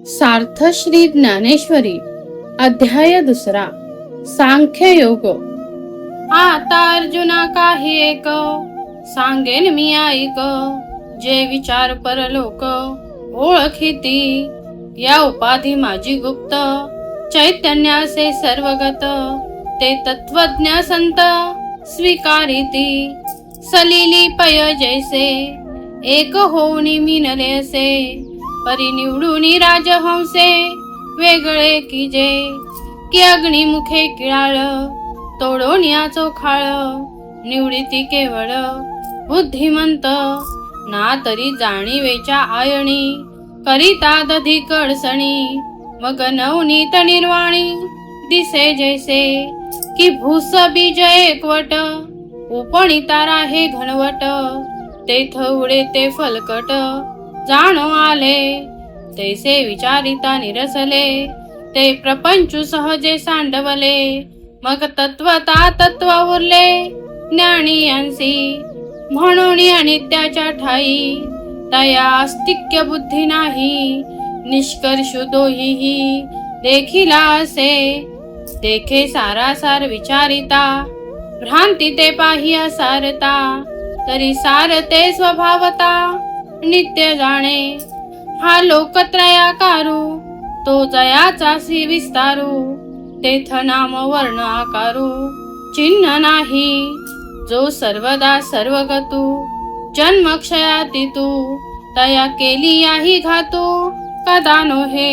सार्थ श्री ज्ञानेश्वरी अध्याय 2 सांख्य योग। आता अर्जुना काही एक सांगेन मी ऐक, जे विचार परलोक ओळखीती। या उपाधी माझी गुप्त, चैतन्याचे सर्वगत, ते तत्वज्ञ संत स्वीकारिती। सलिली पय जैसे एक होऊनी मिनले असे, परी निवडूनी राजहंसे वेगळे कीजे। की अग्निमुखे किळाळ तोडोनिया चोखाळ, निवडिती केवळ बुद्धिमंत। ना तरी जाणीवेच्या आयणी, करिता दधी कडसणी। मग नवनीत निर्वाणी दिसे जैसे, की भूस बीज एकवट, उपणिता राहे घनवट। तेथ उडे ते फलकट, जाणो आले तैसे विचारिता निरसले। ते प्रपंचू सहजे सांडवले, मग तत्वता तत्व उरले ज्ञानियांसी। म्हणून अनित्याच्या ठाई, तया अस्तिक्य बुद्धी नाही। निष्कर्षु दोहीही देखिला असे, देखे सारासार विचारिता। भ्रांती ते पाहिया सारता, तरी सारते स्वभावता। नित्य जाणे हा लोकत्रयाकारू, तो जयाचा सी विस्तारू। तेथ नाम वर्ण आकारू, चिन्ह नाही। जो सर्वदा सर्वगतू, जन्म क्षयाती तू। तया केली याही घातू, कदा नो हे।